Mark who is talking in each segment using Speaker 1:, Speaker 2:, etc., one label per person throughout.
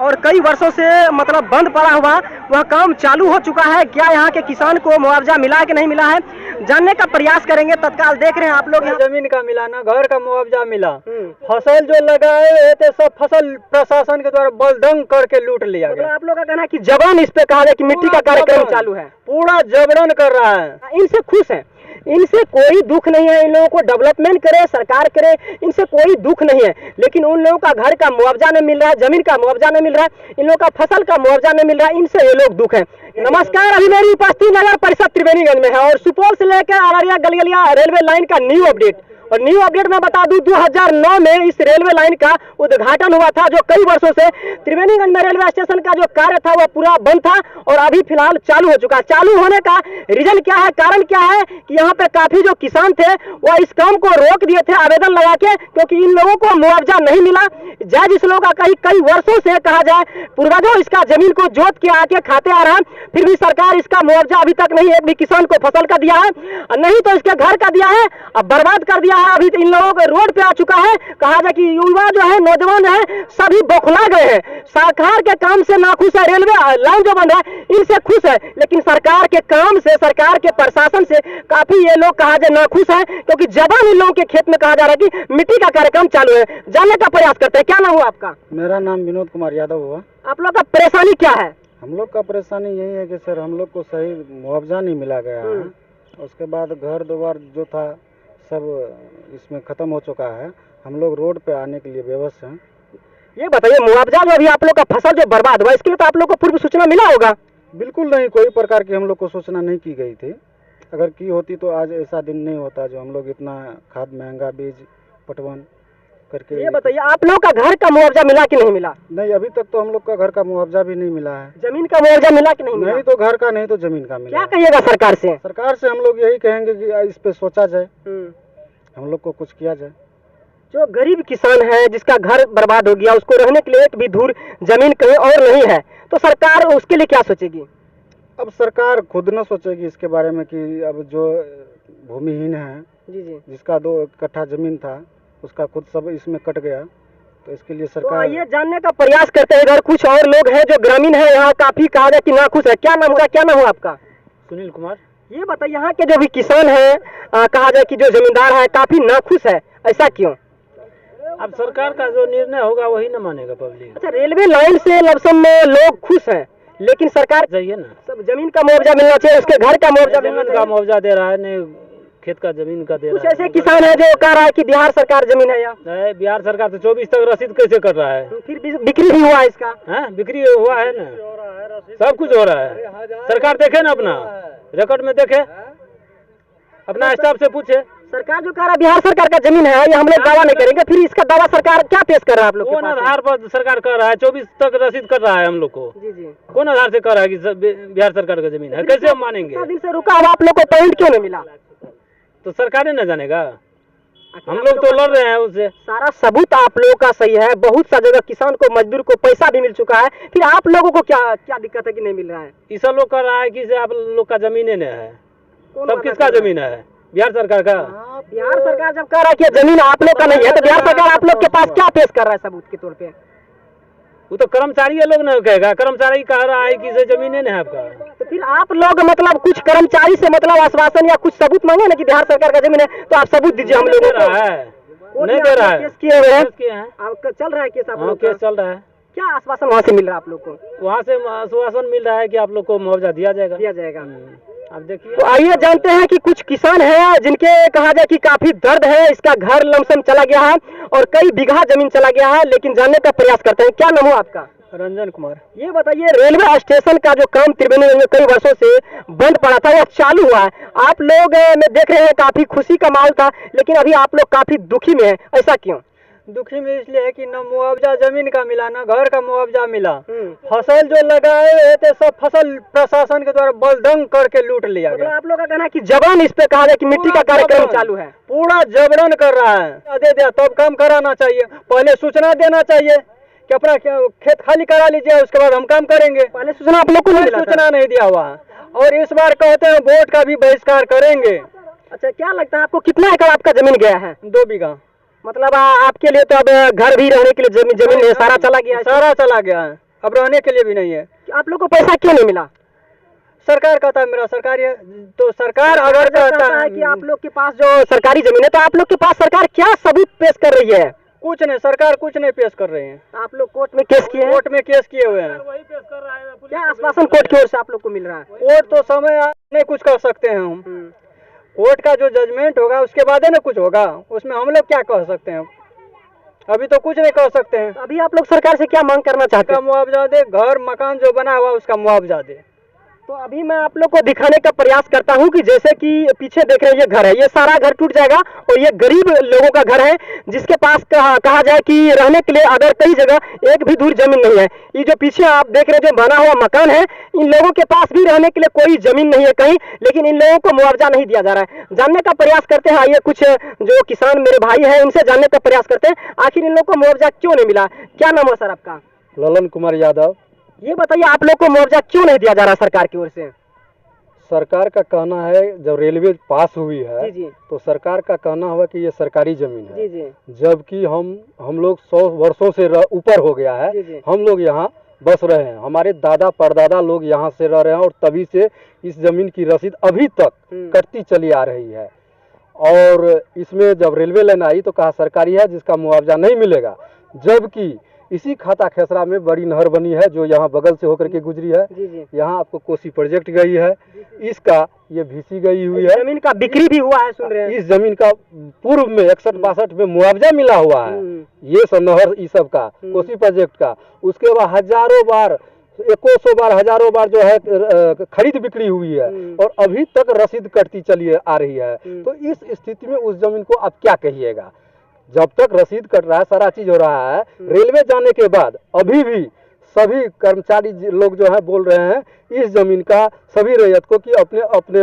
Speaker 1: और कई वर्षों से मतलब बंद पड़ा हुआ वह काम चालू हो चुका है। क्या यहाँ के किसान को मुआवजा मिला है कि नहीं मिला है, जानने का प्रयास करेंगे। तत्काल देख रहे हैं आप लोग,
Speaker 2: जमीन का मिला ना घर का मुआवजा मिला। फसल जो लगाए थे सब फसल प्रशासन के द्वारा बलदंग करके लूट लिया गया।
Speaker 1: आप लोग का कहना है कि जबान इस पे कहा जाए कि मिट्टी का कार्यक्रम चालू है,
Speaker 2: पूरा जबरन कर रहा है।
Speaker 1: इनसे खुश है, इनसे कोई दुख नहीं है। इन लोगों को डेवलपमेंट करे सरकार करे, इनसे कोई दुख नहीं है। लेकिन उन लोगों का घर का मुआवजा नहीं मिल रहा है, जमीन का मुआवजा नहीं मिल रहा है, इन लोगों का फसल का मुआवजा नहीं मिल रहा है, इनसे ये लोग दुख है। नमस्कार, अभी मेरी उपस्थिति नगर परिषद त्रिवेणीगंज में है और सुपौल से लेकर अररिया गलगलिया रेलवे लाइन का न्यू अपडेट। और न्यू अपडेट में बता दूं 2009 में इस रेलवे लाइन का उद्घाटन हुआ था, जो कई वर्षों से त्रिवेणीगंज में रेलवे स्टेशन का जो कार्य था वह पूरा बंद था और अभी फिलहाल चालू हो चुका है। चालू होने का रीजन क्या है, कारण क्या है कि यहाँ पे काफी जो किसान थे वह इस काम को रोक दिए थे आवेदन लगा के, क्योंकि इन लोगों को मुआवजा नहीं मिला। जायज इस लोगों का कई वर्षों से कहा जाए पूर्वजों इसका जमीन को जोत के आके खाते आ रहा है, फिर भी सरकार इसका मुआवजा अभी तक नहीं एक भी किसान को फसल का दिया है, नहीं तो इसके घर का दिया है, अब बर्बाद कर दिया है। अभी इन लोगों को रोड पे आ चुका है। कहा जाए कि युवा जो है, नौजवान है, सभी बौखला गए हैं। सरकार के काम से नाखुश है, रेलवे लाइन जो बंद है इनसे खुश है, लेकिन सरकार के काम से, सरकार के प्रशासन से काफी ये लोग कहा जाए नाखुश है, क्योंकि जबान इन लोगों के खेत में कहा जा रहा है कि मिट्टी का कार्यक्रम चालू है। जानने का प्रयास करते हैं। क्या नाम हुआ आपका?
Speaker 2: मेरा नाम विनोद कुमार यादव हुआ।
Speaker 1: आप लोग का परेशानी क्या है?
Speaker 2: हम लोग का परेशानी यही है कि सर हम लोग को सही मुआवजा नहीं मिला गया है। उसके बाद घर द्वार जो था सब इसमें खत्म हो चुका है। हम लोग रोड पे आने के लिए बेबस हैं।
Speaker 1: ये बताइए, मुआवजा जो अभी आप लोग का फसल जो बर्बाद हुआ इसके लिए तो आप लोग को पूर्व सूचना मिला होगा?
Speaker 2: बिल्कुल नहीं, कोई प्रकार की हम लोग को सूचना नहीं की गई थी। अगर की होती तो आज ऐसा दिन नहीं होता जो हम लोग इतना खाद महंगा बीज पटवन करके।
Speaker 1: ये बताइए, आप लोग का घर का मुआवजा मिला कि नहीं मिला?
Speaker 2: नहीं, अभी तक तो हम लोग का घर का मुआवजा भी नहीं मिला है।
Speaker 1: जमीन का मुआवजा मिला कि नहीं मिला?
Speaker 2: नहीं तो घर का, नहीं तो जमीन का मिला।
Speaker 1: क्या कहिएगा सरकार से?
Speaker 2: सरकार से हम लोग यही कहेंगे कि इस पे सोचा जाए, हम लोग को कुछ किया जाए।
Speaker 1: जो गरीब किसान है जिसका घर बर्बाद हो गया, उसको रहने के लिए एक भी दूर जमीन कहीं और नहीं है, तो सरकार उसके लिए क्या सोचेगी?
Speaker 2: अब सरकार खुद न सोचेगी इसके बारे में कि अब जो भूमिहीन है, जिसका 2 कट्ठा जमीन था उसका खुद सब इसमें कट गया, तो इसके लिए सरकार।
Speaker 1: तो ये जानने का प्रयास करते हैं, इधर कुछ और लोग हैं जो ग्रामीण है, यहाँ काफी कहा जाए कि नाखुश है। क्या नाम होगा, क्या नाम हुआ आपका?
Speaker 2: सुनील कुमार।
Speaker 1: ये बताइए, यहाँ के जो भी किसान है कहा जाए कि जो जमींदार है काफी नाखुश है, ऐसा क्यों?
Speaker 2: अब सरकार का जो निर्णय होगा वही न मानेगा पब्लिक।
Speaker 1: अच्छा, रेलवे लाइन से लमसम में लोग खुश हैं, लेकिन सरकार
Speaker 2: चाहिए ना,
Speaker 1: सब जमीन का मुआवजा मिलना चाहिए, उसके घर का मुआवजा मिलना चाहिए।
Speaker 2: मुआवजा दे रहा है, नहीं खेत का जमीन का दे रहा है।
Speaker 1: कुछ ऐसे किसान है जो कह रहा है कि बिहार सरकार जमीन है, या
Speaker 2: बिहार सरकार तो 24 तक रसीद कैसे कर रहा है?
Speaker 1: फिर बिक्री भी हुआ है इसका?
Speaker 2: बिक्री हुआ है ना, सब कुछ हो रहा है। सरकार देखे ना, अपना रिकॉर्ड में देखे, अपना स्टाफ से पूछे।
Speaker 1: सरकार जो कह रहा है बिहार सरकार का जमीन है, ये हम लोग दावा नहीं करेंगे, फिर इसका दावा सरकार क्या पेश कर रहा है आप लोग के पास?
Speaker 2: आधार पर सरकार कर रहा है, 24 तक रसीद कर रहा है हम लोग को।
Speaker 1: जी जी,
Speaker 2: कौन आधार से कर रहा है कि बिहार सरकार का जमीन है? कैसे हम मानेंगे?
Speaker 1: दिन से रुका हुआ आप लोग को पॉइंट क्यों नहीं मिला?
Speaker 2: तो सरकार न जानेगा, हम लोग तो लड़ रहे हैं उससे।
Speaker 1: सारा सबूत आप लोगों का सही है, बहुत सा जगह किसान को, मजदूर को पैसा भी मिल चुका है, फिर आप लोगों को क्या क्या दिक्कत है कि नहीं मिल रहा है?
Speaker 2: ऐसा लोग कर रहा है कि आप लोग का जमीन नहीं है। सब किसका जमीन है? बिहार सरकार का।
Speaker 1: बिहार सरकार जब कह रहा है कि जमीन आप लोग का नहीं है, तो बिहार सरकार आप लोग के पास क्या पेश कर रहा है सबूत के तौर पे?
Speaker 2: वो तो कर्मचारी लोग न कहेगा, कर्मचारी कह रहा है कि जमीन नहीं है आपका।
Speaker 1: तो फिर आप लोग मतलब कुछ कर्मचारी से मतलब आश्वासन या कुछ सबूत मांगे ना कि बिहार सरकार का जमीन है, तो आप सबूत दीजिए। हम लोग
Speaker 2: नहीं दे रहा है,
Speaker 1: केस किए हुए हैं, आपका चल रहा है केस? आप लोग
Speaker 2: केस चल रहा है।
Speaker 1: क्या आश्वासन वहाँ से मिल रहा है आप लोग को?
Speaker 2: वहाँ से आश्वासन मिल रहा है कि आप लोग को मुआवजा दिया जाएगा। अब देखिए,
Speaker 1: तो आइए जानते हैं कि कुछ किसान हैं जिनके कहा जाए कि काफी दर्द है, इसका घर लमसम चला गया है और कई बीघा जमीन चला गया है, लेकिन जानने का प्रयास करते हैं। क्या नाम हुआ आपका?
Speaker 2: रंजन कुमार।
Speaker 1: ये बताइए, रेलवे स्टेशन का जो काम त्रिवेणीगंज में कई वर्षों से बंद पड़ा था वह चालू हुआ है, आप लोग में देख रहे हैं काफी खुशी का माहौल था, लेकिन अभी आप लोग काफी दुखी में है, ऐसा क्यों?
Speaker 2: दुखी में इसलिए है कि न मुआवजा जमीन का मिला, न घर का मुआवजा मिला। फसल जो लगाए थे सब फसल प्रशासन के द्वारा बलदंग करके लूट लिया गया।
Speaker 1: आप लोग का कहना है कि जबान इस पे कहा जाए कि मिट्टी का कार्यक्रम चालू है,
Speaker 2: पूरा जबरन कर रहा है। दे दिया तब काम कराना चाहिए, पहले सूचना देना चाहिए कि अपना खेत खाली करा लीजिए, उसके बाद हम काम करेंगे।
Speaker 1: पहले सूचना आप लोग को नहीं मिला?
Speaker 2: सूचना नहीं दिया हुआ, और इस बार कहते हैं वोट का भी बहिष्कार करेंगे।
Speaker 1: अच्छा, क्या लगता है आपको कितना एकड़ आपका जमीन गया है?
Speaker 2: 2 बीघा।
Speaker 1: मतलब आपके लिए तो अब घर भी रहने के लिए जमीन है, सारा चला गया है?
Speaker 2: सारा चला गया है।
Speaker 3: अब रहने के लिए भी नहीं है।
Speaker 1: आप लोग को पैसा क्यों नहीं मिला?
Speaker 3: सरकार कहता है मेरा सरकारी है, तो सरकार अगर कहता है
Speaker 1: कि आप लोग के पास जो सरकारी जमीन है, तो आप लोग के पास सरकार क्या सबूत पेश कर रही है?
Speaker 3: कुछ नहीं, सरकार कुछ नहीं पेश कर रही है।
Speaker 1: आप लोग कोर्ट में केस किए हैं?
Speaker 3: कोर्ट में केस किए हुए हैं।
Speaker 1: क्या आश्वासन कोर्ट की ओर से आप लोग को मिल रहा है?
Speaker 3: कोर्ट तो समय नहीं कुछ कर सकते हैं हम। कोर्ट का जो जजमेंट होगा उसके बाद है ना कुछ होगा, उसमें हम लोग क्या कह सकते हैं? अभी तो कुछ नहीं कह सकते हैं।
Speaker 1: अभी आप लोग सरकार से क्या मांग करना चाहते हैं?
Speaker 3: मुआवजा दे, घर मकान जो बना हुआ उसका मुआवजा दे।
Speaker 1: तो अभी मैं आप लोग को दिखाने का प्रयास करता हूं कि जैसे कि पीछे देख रहे हैं ये घर है, ये सारा घर टूट जाएगा और ये गरीब लोगों का घर है, जिसके पास कहा जाए कि रहने के लिए अगर कई जगह एक भी दूर जमीन नहीं है। ये जो पीछे आप देख रहे हैं जो बना हुआ मकान है, इन लोगों के पास भी रहने के लिए कोई जमीन नहीं है कहीं, लेकिन इन लोगों को मुआवजा नहीं दिया जा रहा है। जानने का प्रयास करते हैं, आइए कुछ जो किसान मेरे भाई हैं उनसे जानने का प्रयास करते हैं, आखिर इन लोगों को मुआवजा क्यों नहीं मिला। क्या नाम है सर आपका?
Speaker 2: ललन कुमार यादव।
Speaker 1: ये बताइए आप लोग को मुआवजा क्यों नहीं दिया जा रहा सरकार की ओर से?
Speaker 2: सरकार का कहना है जब रेलवे पास हुई है
Speaker 1: जी जी
Speaker 2: तो सरकार का कहना हुआ कि ये सरकारी जमीन है,
Speaker 1: जी जी
Speaker 2: जबकि हम लोग 100 वर्षों से ऊपर हो गया है,
Speaker 1: जी जी
Speaker 2: हम लोग यहाँ बस रहे हैं, हमारे दादा परदादा लोग यहाँ से रह रहे हैं और तभी से इस जमीन की रसीद अभी तक कटती चली आ रही है। और इसमें जब रेलवे लाइन आई तो कहा सरकारी है जिसका मुआवजा नहीं मिलेगा, जबकि इसी खाता खेसरा में बड़ी नहर बनी है जो यहाँ बगल से होकर के गुजरी है।
Speaker 1: जी जी
Speaker 2: यहाँ आपको कोसी प्रोजेक्ट गई है, इसका ये भीसी गई हुई है,
Speaker 1: जमीन का बिक्री भी हुआ है, सुन रहे हैं।
Speaker 2: इस जमीन का पूर्व में 61-62 में मुआवजा मिला हुआ है, ये सब नहर इस सब का कोसी प्रोजेक्ट का। उसके बाद हजारों बार, 100 बार, हजारों बार जो है खरीद बिक्री हुई है और अभी तक रसीद कटती चली आ रही है। तो इस स्थिति में उस जमीन को आप क्या कहिएगा? जब तक रसीद कट रहा है, सारा चीज हो रहा है, रेलवे जाने के बाद अभी भी सभी कर्मचारी लोग जो है बोल रहे हैं इस जमीन का सभी रैयत को कि अपने अपने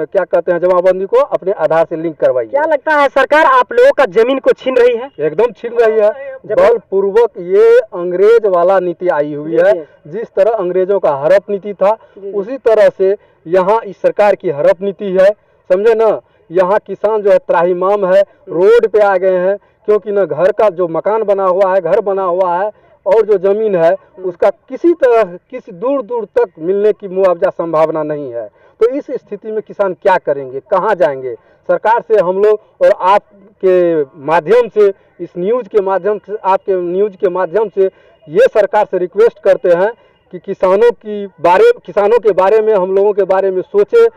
Speaker 2: क्या कहते हैं जमाबंदी को अपने आधार से लिंक करवाइए।
Speaker 1: क्या लगता है सरकार आप लोगों का जमीन को छीन रही है?
Speaker 2: एकदम छीन रही है, बलपूर्वक। ये अंग्रेज वाला नीति आई हुई है, जिस तरह अंग्रेजों का हड़प नीति था उसी तरह से यहाँ इस सरकार की हड़प नीति है, समझे ना। यहाँ किसान जो है त्राहिमाम है, रोड पे आ गए हैं, क्योंकि ना घर का जो मकान बना हुआ है, घर बना हुआ है, और जो जमीन है उसका किसी तरह किसी दूर दूर तक मिलने की मुआवजा संभावना नहीं है। तो इस स्थिति में किसान क्या करेंगे, कहाँ जाएंगे? सरकार से हम लोग और आपके माध्यम से, इस न्यूज़ के माध्यम से, आपके न्यूज़ के माध्यम से ये सरकार से रिक्वेस्ट करते हैं कि किसानों के बारे में, हम लोगों के बारे में सोचे।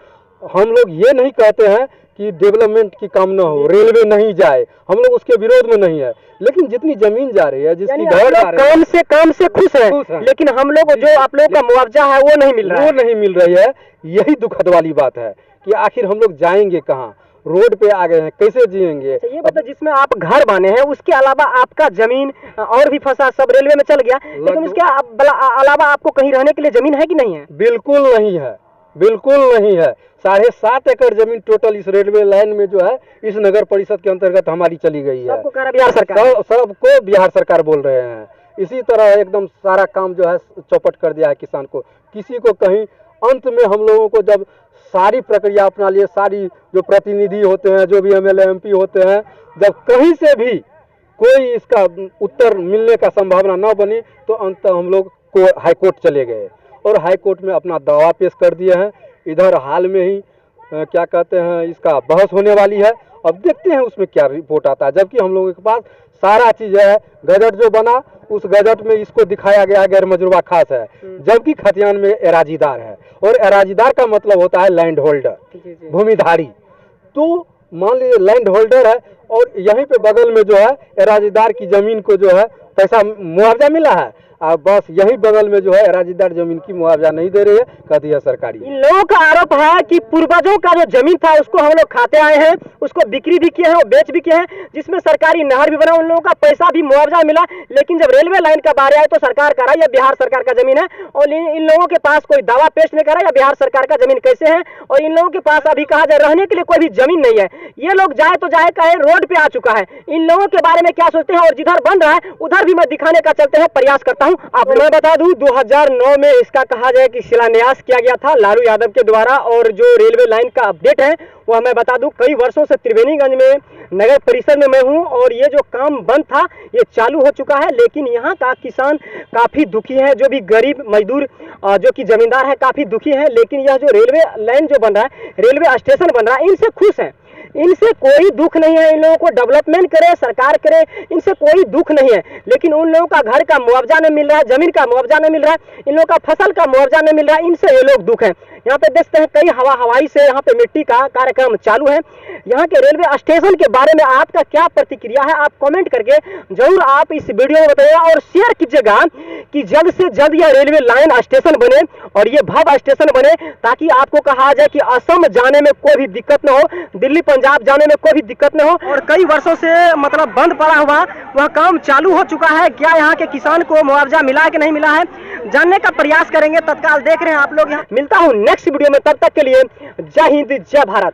Speaker 2: हम लोग ये नहीं कहते हैं कि डेवलपमेंट की काम न हो, रेलवे नहीं जाए, हम लोग उसके विरोध में नहीं है, लेकिन जितनी जमीन जा रही है, जिसकी घर जा रही है,
Speaker 1: काम से खुश है, लेकिन हम लोग जो आप लोगों का मुआवजा है वो नहीं मिल रहा है,
Speaker 2: वो नहीं मिल रही है। यही दुखद वाली बात है कि आखिर हम लोग जाएंगे कहाँ? रोड पे आ गए हैं, कैसे जिएंगे?
Speaker 1: ये मतलब जिसमें आप घर बने हैं उसके अलावा आपका जमीन और भी फंसा, सब रेलवे में चल गया, लेकिन उसके अलावा आपको कहीं रहने के लिए जमीन है कि नहीं है?
Speaker 2: बिल्कुल नहीं है, बिल्कुल नहीं है। 7.5 एकड़ जमीन टोटल इस रेलवे लाइन में जो है इस नगर परिषद के अंतर्गत हमारी चली गई है।
Speaker 1: सबको कह रहा बिहार सरकार,
Speaker 2: सबको बिहार सरकार बोल रहे हैं। इसी तरह एकदम सारा काम जो है चौपट कर दिया है किसान को। किसी को कहीं अंत में हम लोगों को जब सारी प्रक्रिया अपना लिए, सारी जो प्रतिनिधि होते हैं, जो भी MLA MP होते हैं, जब कहीं से भी कोई इसका उत्तर मिलने का संभावना न बनी तो अंत हम लोग हाईकोर्ट चले गए और हाईकोर्ट में अपना दावा पेश कर दिए हैं। इधर हाल में ही क्या कहते हैं इसका बहस होने वाली है, अब देखते हैं उसमें क्या रिपोर्ट आता है। जबकि हम लोगों के पास सारा चीज है, गजट जो बना उस गजट में इसको दिखाया गया गैर मजरूबा खास है, जबकि खतियान में एराजीदार है, और एराजीदार का मतलब होता है लैंड होल्डर, भूमिधारी। तो मान लीजिए लैंड होल्डर है और यहीं पे बगल में जो है एराजीदार की जमीन को जो है पैसा मुआवजा मिला है, बस यही बगल में जो है एराजीदार जमीन की मुआवजा नहीं दे रही है, कहती है सरकारी।
Speaker 1: इन लोगों का आरोप है कि पूर्वजों का जो जमीन था उसको हम लोग खाते आए हैं, उसको बिक्री भी किए हैं और बेच भी किए हैं, जिसमें सरकारी नहर भी बना, उन लोगों का पैसा भी मुआवजा मिला। लेकिन जब रेलवे लाइन का बारे आए तो सरकार कह रहा है यह बिहार सरकार का जमीन है, और इन लोगों के पास कोई दावा पेश नहीं कर रहा है बिहार सरकार का जमीन कैसे है, और इन लोगों के पास अभी कहा जाए रहने के लिए कोई भी जमीन नहीं है। ये लोग जाए तो जाए कहे रोड पे आ चुका है। इन लोगों के बारे में क्या सोचते हैं और जिधर बन रहा है उधर भी मैं दिखाने का चलते हैं प्रयास करता हूं। आप मैं बता दूं 2009 में इसका कहा जाए कि शिलान्यास किया गया था लालू यादव के द्वारा, और जो रेलवे लाइन का अपडेट है वह मैं बता दूं, कई वर्षों से त्रिवेणीगंज में नगर परिषद में मैं हूं और ये जो काम बंद था ये चालू हो चुका है, लेकिन यहाँ का किसान काफ़ी दुखी है, जो भी गरीब मजदूर जो कि जमींदार है काफ़ी दुखी है। लेकिन यह जो रेलवे लाइन जो बन रहा है, रेलवे स्टेशन बन रहा है, इनसे खुश हैं, इनसे कोई दुख नहीं है। इन लोगों को डेवलपमेंट करे सरकार करे, इनसे कोई दुख नहीं है। लेकिन उन लोगों का घर का मुआवजा नहीं मिल रहा है, जमीन का मुआवजा नहीं मिल रहा है, इन लोगों का फसल का मुआवजा नहीं मिल रहा है, इनसे ये लोग दुख हैं। यहाँ पे देखते हैं कई हवाई से यहाँ पे मिट्टी का कार्यक्रम चालू है। यहाँ के रेलवे स्टेशन के बारे में आपका क्या प्रतिक्रिया है, आप कमेंट करके जरूर आप इस वीडियो में बताइएगा और शेयर कीजिएगा कि जल्द से जल्द यह रेलवे लाइन स्टेशन बने और ये भव्य स्टेशन बने, ताकि आपको कहा जाए कि असम जाने में कोई भी दिक्कत न हो, दिल्ली पंजाब जाने में कोई भी दिक्कत न हो। और कई वर्षों से मतलब बंद पड़ा हुआ वह काम चालू हो चुका है। क्या यहाँ के किसान को मुआवजा मिला है कि नहीं मिला है, जानने का प्रयास करेंगे। तत्काल देख रहे हैं आप लोग। यहाँ मिलता हूँ नेक्स्ट वीडियो में, तब तक के लिए जय हिंद जय भारत।